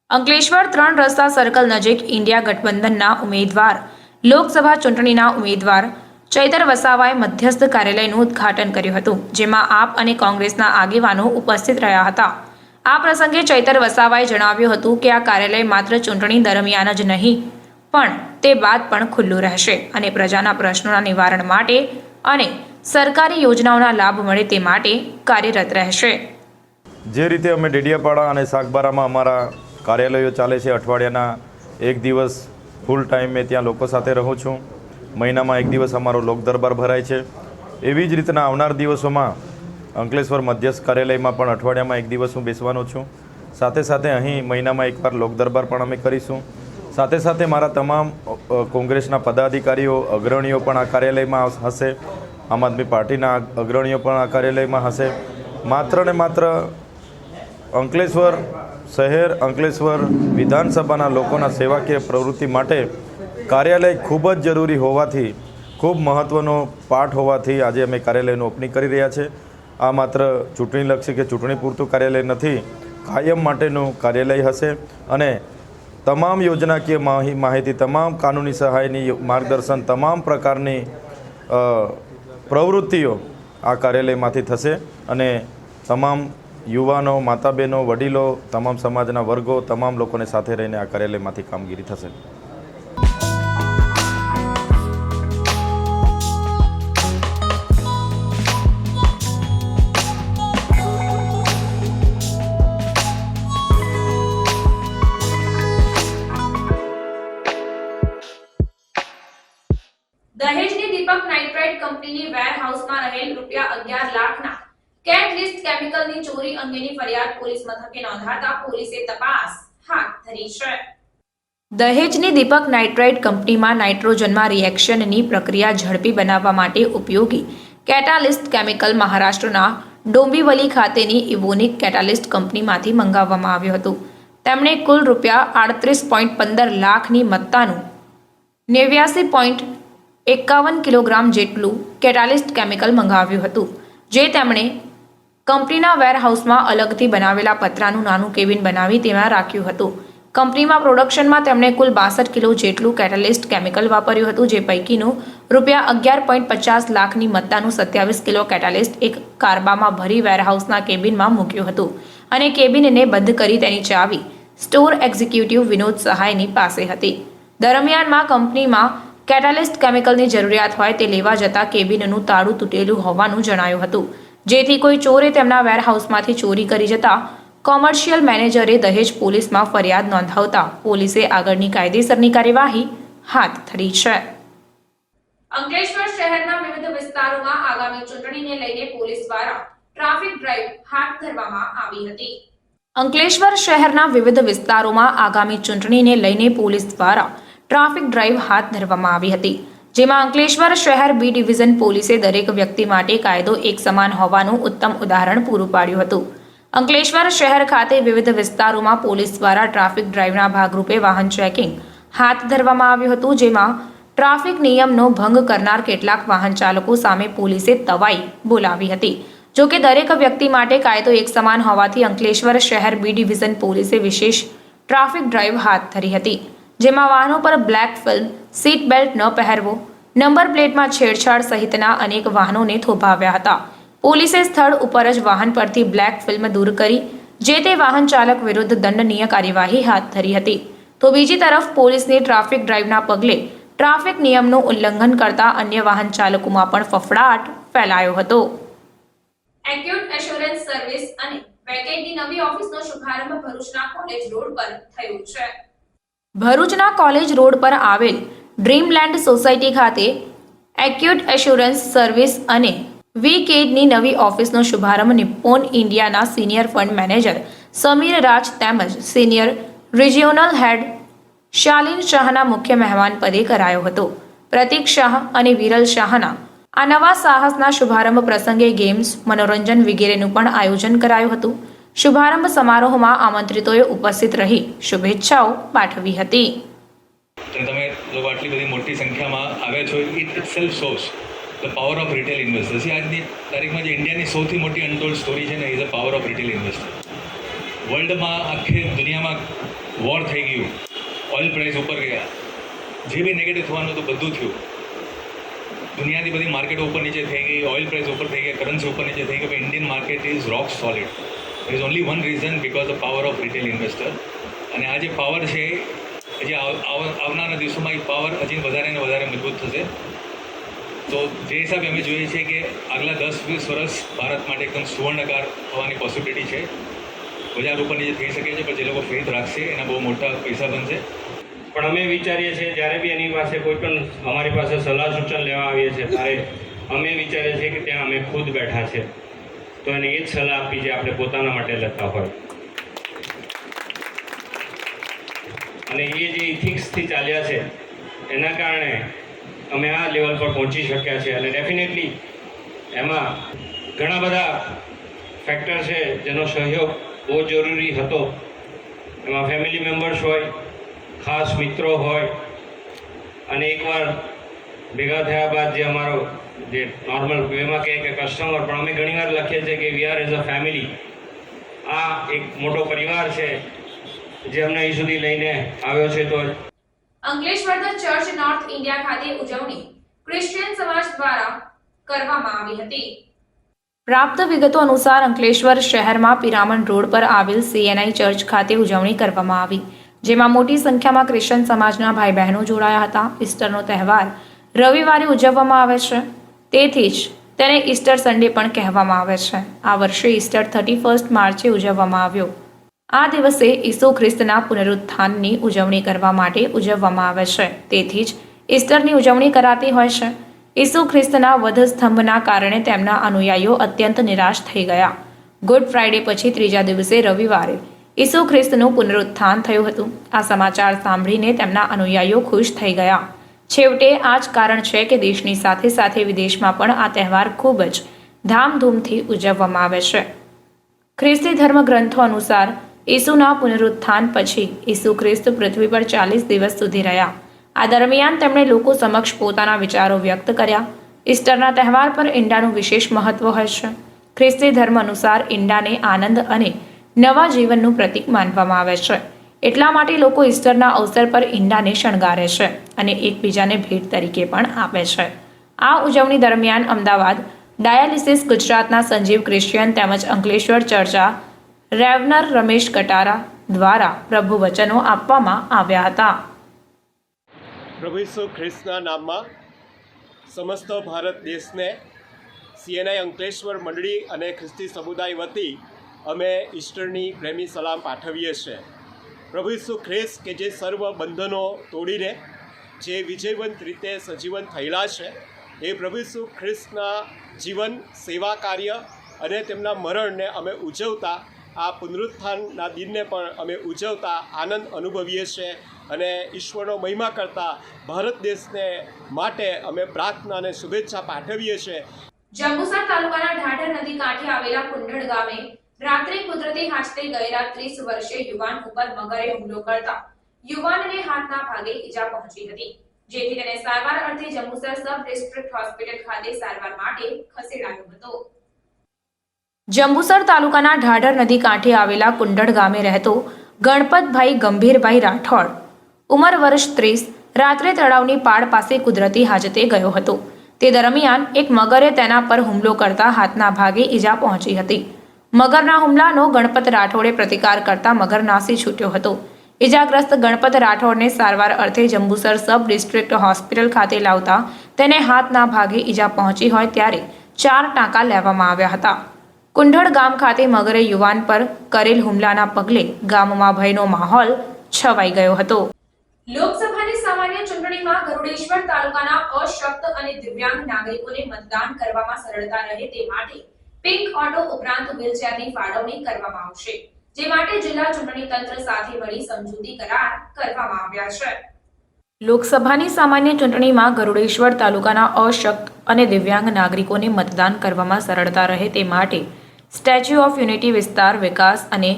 અંકલેશ્વર 3 રસ્તા સર્કલ નજીક ઇન્ડિયા ગઠબંધનના ઉમેદવાર લોકસભા ચૂંટણીના ઉમેદવાર ચૈતર વસાવાએ મધ્યસ્થ કાર્યાલયનું ઉદ્ઘાટન કર્યું હતું, જેમાં આપ અને કોંગ્રેસના આગેવાનો ઉપસ્થિત રહ્યા હતા. આ પ્રસંગે ચૈતર વસાવાએ જણાવ્યું હતું કે આ કાર્યાલય માત્ર ચૂંટણી દરમિયાન જ નહીં પણ તે બાદ પણ ખુલ્લું રહેશે અને પ્રજાના પ્રશ્નોના નિવારણ માટે અને સરકારી યોજનાઓના લાભ મળે તે માટે કાર્યરત રહેશે. જે રીતે અમે ડેડિયાપાડા અને સાગબારામાં અમારા કાર્યાલયો ચાલે છે, અઠવાડિયાના એક દિવસ ફૂલ ટાઈમ મેં ત્યાં લોકો સાથે રહું છું, મહિનામાં એક દિવસ અમારો લોક દરબાર ભરાય છે. એવી જ રીતના આવનાર દિવસોમાં અંકલેશ્વર મધ્યસ્થ કાર્યાલયમાં પણ અઠવાડિયામાં એક દિવસ હું બેસવાનો છું. સાથે સાથે અહીં મહિનામાં એકવાર લોક દરબાર પણ અમે કરીશું. સાથે સાથે મારા તમામ કોંગ્રેસના પદાધિકારીઓ, અગ્રણીઓ પણ આ કાર્યાલયમાં હશે. આમ આદમી પાર્ટીના અગ્રણીઓ પણ આ કાર્યાલયમાં હશે. માત્ર ને માત્ર અંકલેશ્વર શહેર, અંકલેશ્વર વિધાનસભાના લોકોના સેવાકીય પ્રવૃત્તિ માટે કાર્યાલય ખૂબ જ જરૂરી હોવાથી, ખૂબ મહત્ત્વનો પાઠ હોવાથી આજે અમે કાર્યાલયનું ઓપનિંગ કરી રહ્યા છે. આ માત્ર ચૂંટણીલક્ષી કે ચૂંટણી પૂરતું કાર્યાલય નથી, કાયમ માટેનું કાર્યાલય હશે અને તમામ યોજનાકીય માહિતી, તમામ કાનૂની સહાયની માર્ગદર્શન, તમામ પ્રકારની પ્રવૃત્તિઓ આ કાર્યાલયમાંથી થશે અને તમામ યુવાનો, માતા બહેનો, વડીલો, તમામ સમાજના વર્ગો, તમામ લોકોને સાથે રહીને આ કાર્યાલયમાંથી કામગીરી થશે. દહેજની દીપક નાઇટ્રાઇટ કંપનીની વેરહાઉસમાં રહેલ ₹11 લાખના કેટલિસ્ટ કેમિકલની ચોરી અંગેની ફરિયાદ પોલીસ મથકે નોંધાતા પોલીસે તપાસ હાથ ધરી છે. દહેજની દીપક નાઇટ્રાઇટ કંપનીમાં નાઇટ્રોજનમાં રિએક્શનની પ્રક્રિયા ઝડપી બનાવવા માટે ઉપયોગી કેટાલિસ્ટ કેમિકલ મહારાષ્ટ્રના ડોંબિવલી ખાતેની ઇવોનિક કેટાલિસ્ટ કંપનીમાંથી મંગાવવામાં આવ્યું હતું. તેમણે કુલ ₹38.15 લાખની મત્તાનું 89.51 કિલોગ્રામ જેટલું કેટાલિસ્ટ કેમિકલ મંગાવ્યું હતું, જે તેમણે કંપનીના વેરહાઉસમાં અલગથી બનાવેલા પતરાનું નાનું કેબિન બનાવી તેમાં રાખ્યું હતું. કંપનીમાં પ્રોડક્શનમાં તેમણે કુલ 62 કિલો જેટલું કેટાલિસ્ટ કેમિકલ વાપર્યું હતું, જે પૈકીનું ₹11.50 લાખની મત્તાનું 27 કિલો કેટાલિસ્ટ એક કારબામાં ભરી વેરહાઉસના કેબિનમાં મૂક્યું હતું અને કેબિનને બંધ કરી તેની ચાવી સ્ટોર એક્ઝિક્યુટિવ વિનોદ સહાયની પાસે હતી. દરમિયાનમાં કંપનીમાં કેટાલિસ્ટ કેમિકલની જરૂરિયાત હોય તે લેવા જતા કેબિનનું તાળું તૂટેલું હોવાનું જણાયું હતું, જેથી કોઈ ચોરે તેમના વેરહાઉસમાંથી ચોરી કરી જતા કોમર્શિયલ મેનેજરે દહેજ પોલીસમાં ફરિયાદ નોંધાવતા પોલીસે આગળની કાયદેસરની કાર્યવાહી હાથ ધરી છે. અંકલેશ્વર શહેરના વિવિધ વિસ્તારોમાં આગામી ચૂંટણીને લઈને પોલીસ દ્વારા ટ્રાફિક ડ્રાઈવ હાથ ધરવામાં આવી હતી. અંકલેશ્વર શહેરના વિવિધ વિસ્તારોમાં આગામી ચૂંટણીને લઈને પોલીસ દ્વારા ટ્રાફિક ડ્રાઈવ હાથ ધરવામાં આવી હતી, જેમાં અંકલેશ્વર શહેર બી ડિવિઝન પોલીસે દરેક વ્યક્તિ માટે કાયદો એક સમાન હોવાનું ઉત્તમ ઉદાહરણ પૂરું પાડ્યું હતું. અંકલેશ્વર શહેર ખાતે વિવિધ વિસ્તારોમાં પોલીસ દ્વારા ટ્રાફિક ડ્રાઈવના ભાગરૂપે વાહન ચેકિંગ હાથ ધરવામાં આવ્યું હતું, જેમાં ટ્રાફિક નિયમનો ભંગ કરનાર કેટલાક વાહન ચાલકો સામે પોલીસે તવાઈ બોલાવી હતી. જો કે દરેક વ્યક્તિ માટે કાયદો એક સમાન હોવાથી અંકલેશ્વર શહેર બી ડિવિઝન પોલીસે વિશેષ ટ્રાફિક ડ્રાઈવ હાથ ધરી હતી, જેમાં વાહનો પર બ્લેક ફિલ્મ, સીટ બેલ્ટ ન પહેરવો, નંબર પ્લેટમાં છેડછાડ સહિતના અનેક વાહનોને થોભાવ્યા હતા. પોલીસે સ્થળ ઉપર જ વાહન પરથી બ્લેક ફિલ્મ દૂર કરી જે તે વાહન ચાલક વિરુદ્ધ દંડનીય કાર્યવાહી હાથ ધરી હતી. તો બીજી તરફ પોલીસની ટ્રાફિક ડ્રાઈવના પગલે ટ્રાફિક નિયમનું ઉલ્લંઘન કરતા અન્ય વાહન ચાલકોમાં પણ ફફડાટ ફેલાયો હતો. એક્યુટ એશ્યોરન્સ સર્વિસ અને વેકેટની નવી ઓફિસનો શુભારંભ ભરૂચના કોલેજ રોડ પર થયો છે. ભરૂચના કોલેજ રોડ પર આવેલ ડ્રીમલેન્ડ સોસાયટી ખાતે એક્યુટ એશ્યોરન્સ સર્વિસ અને વીકેડની નવી ઓફિસનો શુભારંભ નિપ્પોન ઇન્ડિયાના સિનિયર ફંડ મેનેજર સમીર રાજ તેમજ સિનિયર રિજિયોનલ હેડ શાલિન શાહના મુખ્ય મહેમાન પદે કરાયો હતો. પ્રતીક શાહ અને વિરલ શાહના આ નવા સાહસના શુભારંભ પ્રસંગે ગેમ્સ, મનોરંજન વગેરેનું પણ આયોજન કરાયું હતું. શુભારંભ સમારોહમાં આમંત્રિતોએ ઉપસ્થિત રહી શુભેચ્છાઓ પાઠવી હતી. તમે લોકો આટલી બધી મોટી સંખ્યામાં આવ્યા છો, it itself shows the power of retail investors. આજની તારીખમાં જે ઇન્ડિયાની સૌથી મોટી અનટોલ્ડ સ્ટોરી છે ને, is the power of retail investor. વર્લ્ડમાં આખી દુનિયામાં વોર થઈ ગયું, ઓઇલ પ્રાઇસ ઉપર ગયા, જે બી નેગેટિવ થવાનું તો બધું થયું. દુનિયાની બધી માર્કેટો ઉપર નીચે થઈ ગઈ, ઓઇલ પ્રાઇસ ઉપર થઈ ગયા, કરન્સી ઉપર નીચે થઈ ગઈ, પણ Indian market is rock solid. There is only one reason, because the power of retail investor. અને આ જે પાવર છે, જે આવનારા દિવસોમાં એ પાવર હજી વધારે ને વધારે મજબૂત થશે. તો જે હિસાબે અમે જોઈએ છીએ કે આગલા 10-20 વર્ષ ભારત માટે એકદમ સુવર્ણકાળ થવાની પોસિબિલિટી છે. બજાર ઉપર નીચે થઈ શકે છે, પણ જે લોકો ફેથ રાખશે એના બહુ મોટા પૈસા બનશે. પણ અમે વિચારીએ છીએ જ્યારે બી એની પાસે કોઈ પણ અમારી પાસે સલાહ સૂચન લેવા આવીએ છીએ ત્યારે અમે વિચારીએ છીએ કે ત્યાં અમે ખુદ બેઠા છે, તો એને એ જ સલાહ આપી જે આપણે પોતાના માટે લેતા હોય. અને એ જે ઇથિક્સથી ચાલ્યા છે એના કારણે અમે આ લેવલ પર પહોંચી શક્યા છે. અને ડેફિનેટલી એમાં ઘણા બધા ફેક્ટર છે જેનો સહયોગ બહુ જરૂરી હતો. એમાં ફેમિલી મેમ્બર્સ હોય, ખાસ મિત્રો હોય, અને એકવાર ભેગા થયા બાદ જે અમારો જે નોર્મલ વેમાં કહે કે કસ્ટમર, પણ અમે ઘણીવાર લખીએ છીએ કે we are as a family. આ એક મોટો પરિવાર છે જે અમને અહીં સુધી લઈને આવ્યો છે. તો Ankleshwar the church north India ખાતે ઉજવણી ક્રિશ્ચિયન સમાજ દ્વારા કરવામાં આવી હતી. પ્રાપ્ત વિગતો અનુસાર અંકલેશ્વર શહેરમાં પિરામણ રોડ પર આવેલ CNI ચર્ચ ખાતે ઉજવણી કરવામાં આવી, જેમાં મોટી સંખ્યામાં ક્રિશ્ચિયન સમાજના ભાઈ બહેનો જોડાયા હતા. ઈસ્ટરનો તહેવાર રવિવારે ઉજવવામાં આવે છે, તેથી જ તેને ઈસ્ટર સન્ડે પણ કહેવામાં આવે છે. આ વર્ષે ઈસ્ટર 31 માર્ચે ઉજવવામાં આવ્યો. આ દિવસે ઈસુ ખ્રિસ્તના પુનરુત્થાનની ઉજવણી કરવા માટે ઉજવવામાં આવે છે, તેથી જ ઈસ્ટરની ઉજવણી કરાતી હોય છે. ઈસુ ખ્રિસ્તના વધસ્તંભના કારણે તેમના અનુયાયીઓ અત્યંત નિરાશ થઈ ગયા. ગુડ ફ્રાઇડે પછી ત્રીજા દિવસે રવિવારે ઈસુ ખ્રિસ્તનું પુનરુત્થાન થયું હતું. આ સમાચાર સાંભળીને તેમના અનુયાયીઓ ખુશ થઈ ગયા. છેવટે આ જ કારણ છે કે દેશની સાથે સાથે વિદેશમાં પણ આ તહેવાર ખૂબ જ ધામધૂમથી ઉજવવામાં આવે છે. ખ્રિસ્તી ધર્મ ગ્રંથો અનુસાર ઈસુના પુનરુત્થાન પછી ઈસુ ખ્રિસ્ત પૃથ્વી પર 40 દિવસ સુધી રહ્યા. આ દરમિયાન તેમણે લોકો સમક્ષ પોતાના વિચારો વ્યક્ત કર્યા. ઈસ્ટરના તહેવાર પર ઈંડાનું વિશેષ મહત્વ હોય છે. ખ્રિસ્તી ધર્મ અનુસાર ઈંડાને આનંદ અને નવા જીવનનું પ્રતીક માનવામાં આવે છે. એટલા માટે લોકો ઈસ્ટરના અવસર પર ઈંડાને શણગારે છે અને એકબીજાને ભેટ તરીકે પણ આપે છે. આ ઉજવણી દરમિયાન અમદાવાદ ડાયાલિસિસ ગુજરાતના સંજીવ ક્રિશ્ચિયન તેમજ અંકલેશ્વર ચર્ચા રેવનર રમેશ કટારા દ્વારા પ્રભુ વચનો આપવામાં આવ્યા હતા. પ્રભુ ઈસુ ખ્રિસ્તના નામમાં સમસ્ત ભારત દેશને CNI અંકલેશ્વર મંડળી અને ખ્રિસ્તી સમુદાય વતી અમે ઈસ્ટરની પ્રેમી સલામ પાઠવીએ છીએ. પ્રભુ ઈસુ ખ્રિસ્ત કે જે સર્વ બંધનો તોડીને જે વિજયવંત રીતે સજીવન થયેલા છે, એ પ્રભુ ઈસુ ખ્રિસ્તના જીવન, સેવા કાર્ય અને તેમના મરણને અમે ઉજવતા, આ પુનરુત્થાનના દિનને પણ અમે ઉજવતા આનંદ અનુભવીએ છીએ અને ઈશ્વરનો મહિમા કરતા ભારત દેશને માટે અમે પ્રાર્થના અને શુભેચ્છા પાઠવીએ છીએ. જંબુસર તાલુકાના ઢાઢર નદી કાંઠે આવેલા કુંડળ ગામે રાત્રે કુદરતી હાજતે ગયેલા 30 વર્ષીય યુવાન ઉપર મગરે હુમલો કરતા યુવાનને હાથના ભાગે ઈજા પહોંચી હતી, જેથી તેને સારવાર અર્થે જંબુસર સબ ડિસ્ટ્રિક્ટ હોસ્પિટલ ખાતે સારવાર માટે ખસેડાયો હતો. જંબુસર તાલુકાના ઢાઢર નદી કાંઠે આવેલા કુંડળ ગામે રહેતો ગણપતભાઈ ગંભીરભાઈ રાઠોડ, ઉંમર વર્ષ 30, રાત્રે તળાવની પાળ પાસે કુદરતી હાજતે ગયો હતો. તે દરમિયાન એક મગરે તેના પર હુમલો કરતા હાથના ભાગે ઈજા પહોંચી હતી. મગરના હુમલાનો ગણપત રાઠોડે પ્રતિકાર કરતા મગર નાસી છૂટ્યો હતો. ઈજાગ્રસ્ત ગણપત રાઠોડને સારવાર અર્થે જંબુસર સબ ડિસ્ટ્રિક્ટ હોસ્પિટલ ખાતે લાવતા તેને હાથના ભાગે ઈજા પહોંચી હોય ત્યારે 4 ટાંકા લેવામાં આવ્યા હતા. કુંડળ ગામ ખાતે મગરે યુવાન પર કરેલ હુમલાના પગલે ગામમાં ભયનો માહોલ છવાઈ ગયો હતો. લોકસભાની સામાન્ય ચૂંટણીમાં ગરુડેશ્વર તાલુકાના અશક્ત અને દિવ્યાંગ નાગરિકોને મતદાન કરવામાં સરળતા રહે તે માટે પિંક ઓટો ઉપરાંત વ્હીલચેરની ફાળવણી કરવામાં આવશે, જે માટે જિલ્લા ચૂંટણી તંત્ર સાથે મળી સમજૂતી કરાર કરવામાં આવ્યા છે. લોકસભાની સામાન્ય ચૂંટણીમાં ગરુડેશ્વર તાલુકાના અશક્ત અને દિવ્યાંગ નાગરિકોને મતદાન કરવામાં સરળતા રહે તે માટે સ્ટેચ્યુ ઓફ યુનિટી વિસ્તાર વિકાસ અને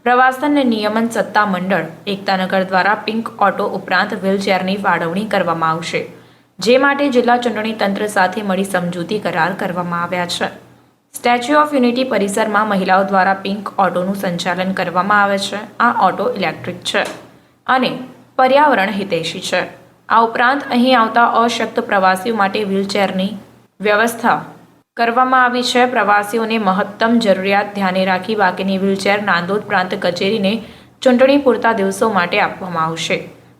પ્રવાસન નિયમન સત્તા મંડળ એકતાનગર દ્વારા પિંક ઓટો ઉપરાંત વ્હીલચેરની ફાળવણી કરવામાં આવશે, જે માટે જિલ્લા ચૂંટણી તંત્ર સાથે મળી સમજૂતી કરાર કરવામાં આવ્યા છે. સ્ટેચ્યુ ઓફ યુનિટી પરિસરમાં મહિલાઓ દ્વારા પિંક ઓટોનું સંચાલન કરવામાં આવે છે. આ ઓટો ઇલેક્ટ્રિક છે અને પર્યાવરણ હિતૈષી છે. આ ઉપરાંત અહીં આવતા અશક્ત પ્રવાસીઓ માટે વ્હીલચેરની વ્યવસ્થા કરવામાં આવી છે. પ્રવાસીઓને મહત્તમ જરૂરિયાત ધ્યાને રાખી બાકીની વ્હીલચેર નાંદોદ પ્રાંત કચેરીને ચૂંટણી પૂરતા દિવસો માટે આપવામાં આવશે,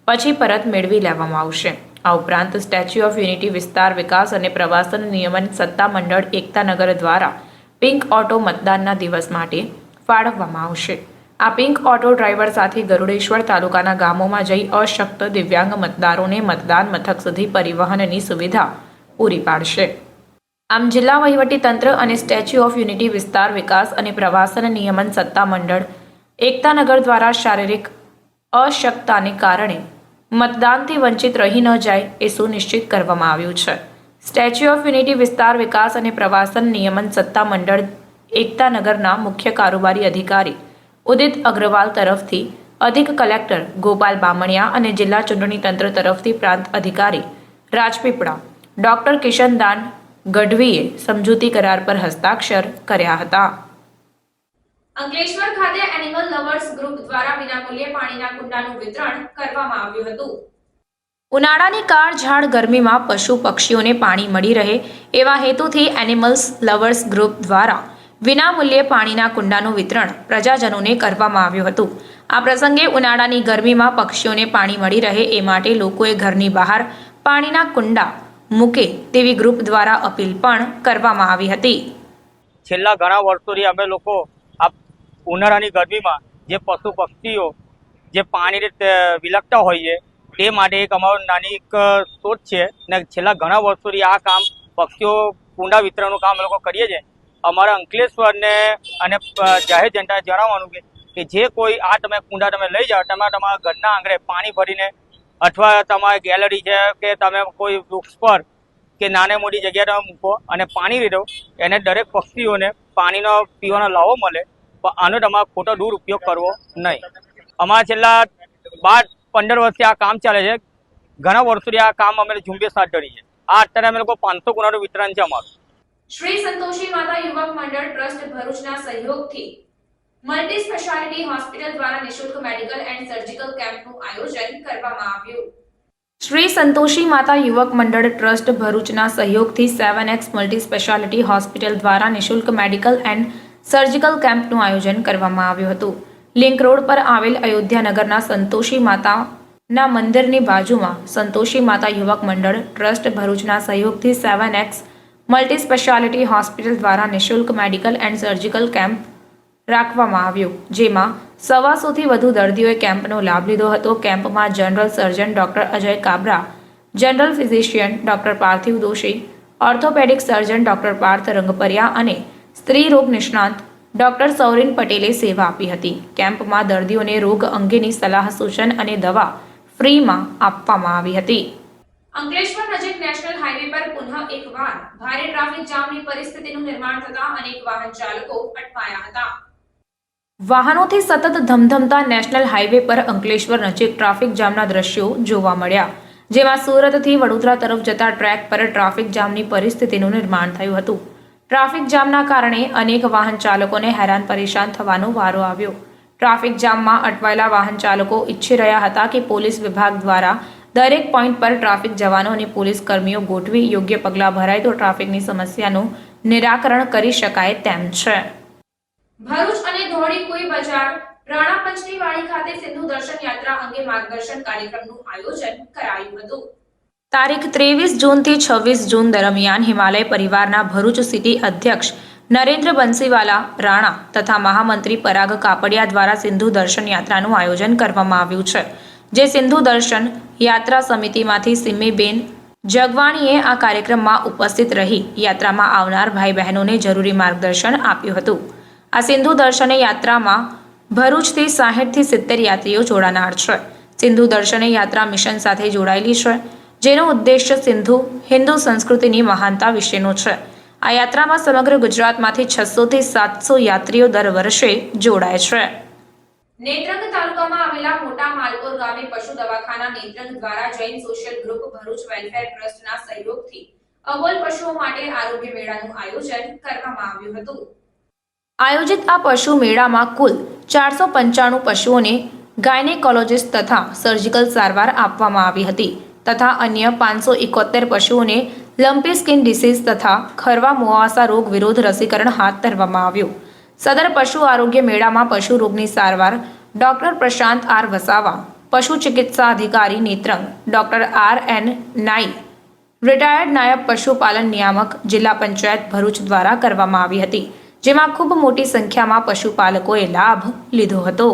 પછી પરત મેળવી લેવામાં આવશે. આ ઉપરાંત સ્ટેચ્યુ ઓફ યુનિટી વિસ્તાર વિકાસ અને પ્રવાસન નિયમન સત્તા મંડળ એકતાનગર દ્વારા પિંક ઓટો મતદાનના દિવસ માટે ફાળવવામાં આવશે. આ પિંક ઓટો ડ્રાઈવર સાથે ગરુડેશ્વર તાલુકાના ગામોમાં જઈ અશક્ત દિવ્યાંગ મતદારોને મતદાન મથક સુધી પરિવહનની સુવિધા પૂરી પાડશે. આમ જિલ્લા વહીવટી તંત્ર અને સ્ટેચ્યુ ઓફ યુનિટી વિસ્તાર વિકાસ અને પ્રવાસન નિયમન સત્તા મંડળ એકતાનગર દ્વારા શારીરિક અશક્તતાને કારણે મતદાનથી વંચિત રહી ન જાય એ સુનિશ્ચિત કરવામાં આવ્યું છે. સ્ટેચ્યુ ઓફ યુનિટી વિસ્તાર વિકાસ અને પ્રવાસન નિયમન સત્તા મંડળ એકતાનગરના મુખ્ય કારોબારી અધિકારી ઉદિત અગ્રવાલ તરફથી અધિક કલેક્ટર ગોપાલ બામણિયા અને જિલ્લા ચૂંટણી તંત્ર તરફથી પ્રાંત અધિકારી રાજપીપળા ડોક્ટર કિશનદાન ગઢવીએ સમજૂતી કરાર પર હસ્તાક્ષર કર્યા હતા. અંકલેશ્વર ખાતે એનિમલ લવર્સ ગ્રુપ દ્વારા વિનામૂલ્યે પાણીના કુંડાનું વિતરણ કરવામાં આવ્યું હતું. ઉનાળાની કાળઝાળ ગરમીમાં પશુ પક્ષીઓને પાણી મળી રહે એવા હેતુથી એનિમલ્સ લવર્સ ગ્રુપ દ્વારા વિનામૂલ્યે પાણીના કુંડાનું વિતરણ પ્રજાજનોને કરવામાં આવ્યું હતું. આ પ્રસંગે ઉનાળાની ગરમીમાં પક્ષીઓને પાણી મળી રહે એ માટે લોકોએ ઘરની બહાર પાણીના કુંડા મૂકે તેવી ગ્રુપ દ્વારા અપીલ પણ કરવામાં આવી હતી. છેલ્લા ઘણા વર્ષોથી અમે લોકો આ ઉનાળાની ગરમીમાં જે પશુ પક્ષીઓ જે પાણી વિલખતા હોઈએ તે માટે એક અમારું નાની એક શોધ છે ને છેલ્લા ઘણા વર્ષોથી આ કામ પક્ષીઓ કુંડા વિતરણનું કામ અમે લોકો કરીએ છીએ. અમારા અંકલેશ્વરને અને જાહેર જનતાને જણાવવાનું કે જે કોઈ આ તમે કુંડા તમે લઈ જાઓ, તમારા ઘરના આંગણે પાણી ભરીને અથવા તમારી ગેલેરી છે કે તમે કોઈ વૃક્ષ પર કે નાની મોટી જગ્યાએ તમે મૂકો અને પાણી રેડો, એને દરેક પક્ષીઓને પાણીનો પીવાનો લાવો મળે, પણ આનો તમારે ખોટો દુરુપયોગ કરવો નહીં. અમારા છેલ્લા 12-15 વર્ષથી આ કામ ચાલે છે. ઘણા વર્ષોથી આ કામ અમે ઝુંબેશ હાથ ધરી છે. આ અત્યારે અમે લોકો 500 કુંડાનું વિતરણ છે અમારું. શ્રી સંતોષી માતા યુવક મંડળ ટ્રસ્ટ ભરૂચના સહયોગથી મલ્ટી સ્પેશિયાલિટી હોસ્પિટલ દ્વારા નિઃશુલ્ક મેડિકલ એન્ડ સર્જિકલ કેમ્પનું આયોજન કરવામાં આવ્યું. શ્રી સંતોષી માતા યુવક મંડળ ટ્રસ્ટ ભરૂચના સહયોગથી 7X મલ્ટી સ્પેશિયાલિટી હોસ્પિટલ દ્વારા નિઃશુલ્ક મેડિકલ એન્ડ સર્જિકલ કેમ્પનું આયોજન કરવામાં આવ્યું હતું. લિંક રોડ પર આવેલ અયોધ્યાનગરના સંતોષી માતાના મંદિરની બાજુમાં સંતોષી માતા યુવક મંડળ ટ્રસ્ટ ભરૂચના સહયોગથી 7X મલ્ટી સ્પેશિયાલિટી હોસ્પિટલ દ્વારા નિઃશુલ્ક મેડિકલ એન્ડ સર્જિકલ કેમ્પ રાખવામાં આવ્યો, જેમાં 125થી વધુ દર્દીઓએ કેમ્પનો લાભ લીધો હતો. કેમ્પમાં general surgeon doctor Ajay Kabra, general physician doctor Parthiv Doshi, orthopaedic surgeon doctor Parth Rangpariya અને સ્ત્રી રોગ નિષ્ણાંત ડોક્ટર સૌરીન પટેલે સેવા આપી હતી. કેમ્પમાં દર્દીઓને રોગ અંગેની સલાહ સૂચન અને દવા ફ્રીમાં આપવામાં આવી હતી. અંકલેશ્વર નજીક નેશનલ હાઈવે પર પુનઃ એકવાર ભારે ટ્રાફિક જામની પરિસ્થિતિનું નિર્માણ થતા અનેક વાહન ચાલકો અટવાયા હતા. વાહનોથી સતત ધમધમતા નેશનલ હાઈવે પર અંકલેશ્વર નજીક ટ્રાફિક જામના દ્રશ્યો જોવા મળ્યા, જેમાં સુરતથી વડોદરા તરફ જતા ટ્રેક પર ટ્રાફિક જામની પરિસ્થિતિનું નિર્માણ થયું હતું. ટ્રાફિક જામના કારણે અનેક વાહન ચાલકોને હેરાન પરેશાન થવાનો વારો આવ્યો. ટ્રાફિક જામમાં અટવાયેલા વાહન ચાલકો ઈચ્છી રહ્યા હતા કે પોલીસ વિભાગ દ્વારા દરેક પોઈન્ટ પર ટ્રાફિક જવાનો અને પોલીસ કર્મીઓ ગોઠવી યોગ્ય પગલાં ભરાય તો ટ્રાફિકની સમસ્યાનું નિરાકરણ કરી શકાય તેમ છે. ભરૂચ અને ધોળીકુઈ બજાર રાણા પંચની વાડી ખાતે સિંધુ દર્શન યાત્રા અંગે માર્ગદર્શન કાર્યક્રમનું આયોજન કરાયું હતું. તારીખ 23 જૂનથી 26 જૂન દરમિયાન હિમાલય પરિવારના ભરૂચ સિટી અધ્યક્ષ નરેન્દ્ર બંસીવાલા રાણા તથા મહામંત્રી પરાગ કાપડિયા દ્વારા સિંધુ દર્શન યાત્રાનું આયોજન કરવામાં આવ્યું છે, જે સિંધુ દર્શન યાત્રા સમિતિમાંથી સિમ્મીબેન જગવાણીએ આ કાર્યક્રમમાં ઉપસ્થિત રહી યાત્રામાં આવનાર ભાઈ બહેનોને જરૂરી માર્ગદર્શન આપ્યું હતું. આ સિંધુ દર્શન યાત્રામાં ભરૂચથી 60થી 70 યાત્રીઓ જોડાનાર છે. સિંધુ દર્શન યાત્રા મિશન સાથે જોડાયેલી છે, જેનો ઉદ્દેશ્ય હિન્દુ સંસ્કૃતિની મહાનતા વિશેનો છે. આ યાત્રામાં સમગ્ર ગુજરાતમાંથી 600થી 700 યાત્રીઓ દર વર્ષે જોડાય છે. નેત્રંગ તાલુકામાં આવેલા મોટા માલપુર ગામે પશુ દવાખાના નેત્રંગ દ્વારા Jain social group Bharuch welfare ટ્રસ્ટના સહયોગથી અબોલ પશુઓ માટે આરોગ્ય મેળાનું આયોજન કરવામાં આવ્યું હતું. આયોજિત આ પશુ મેળામાં કુલ 495 પશુઓને ગાયનેકોલોજિસ્ટ તથા સર્જિકલ સારવાર આપવામાં આવી હતી તથા અન્ય 571 પશુઓને લંપી સ્કિન ડિસીઝ તથા ખરવા મુવાસા રોગ વિરોધ રસીકરણ હાથ ધરવામાં આવ્યું. સદર પશુ આરોગ્ય મેળામાં પશુ રોગની સારવાર ડોક્ટર પ્રશાંત આર વસાવા, પશુ ચિકિત્સા અધિકારી નેત્રંગ ડોક્ટર RN નાઈ, રિટાયર્ડ નાયબ પશુપાલન નિયામક જિલ્લા પંચાયત ભરૂચ દ્વારા કરવામાં આવી હતી, જેમાં ખૂબ મોટી સંખ્યામાં પશુપાલકોએ લાભ લીધો હતો.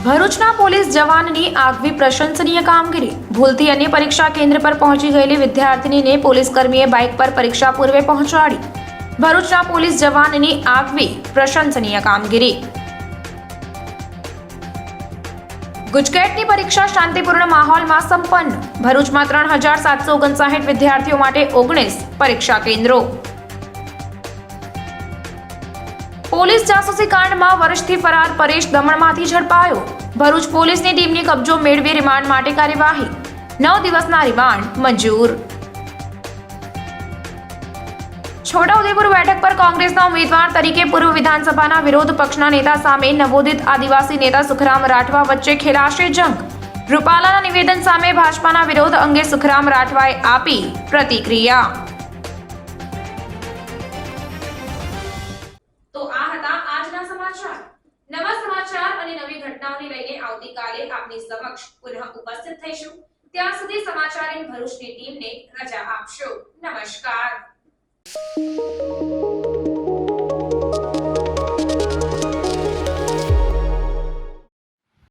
ભરૂચના પોલીસ જવાનની આગવી પ્રશંસનીય કામગીરી. ભૂલથી અન્ય પરીક્ષા કેન્દ્ર પર પહોંચી ગયેલી વિદ્યાર્થીનીને પોલીસ કર્મીએ બાઇક પર પરીક્ષા પૂર્વે પહોંચાડી. ભરૂચના પોલીસ જવાનની આગવી પ્રશંસનીય કામગીરી. ગુજકેટની પરીક્ષા શાંતિપૂર્ણ માહોલમાં સંપન્ન. ભરૂચમાં 3759 વિદ્યાર્થીઓ માટે 19 પરીક્ષા કેન્દ્રો. પોલીસ જાસૂસી કાંડમાં વર્ષથી ફરાર પરેશ દમણમાંથી ઝડપાયો. ભરૂચ પોલીસની ટીમની કબજો મેળવી રિમાન્ડ માટે કાર્યવાહી. 9 દિવસના રિમાન્ડ મંજૂર. છોટાઉદેપુર બેઠક પર કોંગ્રેસના ઉમેદવાર તરીકે પૂર્વ વિધાનસભાના વિરોધ પક્ષના નેતા સામે નવોદિત આદિવાસી નેતા સુખરામ રાઠવા વચ્ચે ખેલાશે જંગ. રૂપાલાના નિવેદન સામે ભાજપાના વિરોધ અંગે સુખરામ રાઠવાએ આપી પ્રતિક્રિયા. નવા સમાચાર અને નવી ઘટનાઓને લઈને આવતીકાલે આપની સમક્ષ પુનઃ ઉપસ્થિત થઈશું. ત્યાં સુધી સમાચાર ઇન ભરૂચની ટીમને રજા આપશો. નમસ્કાર.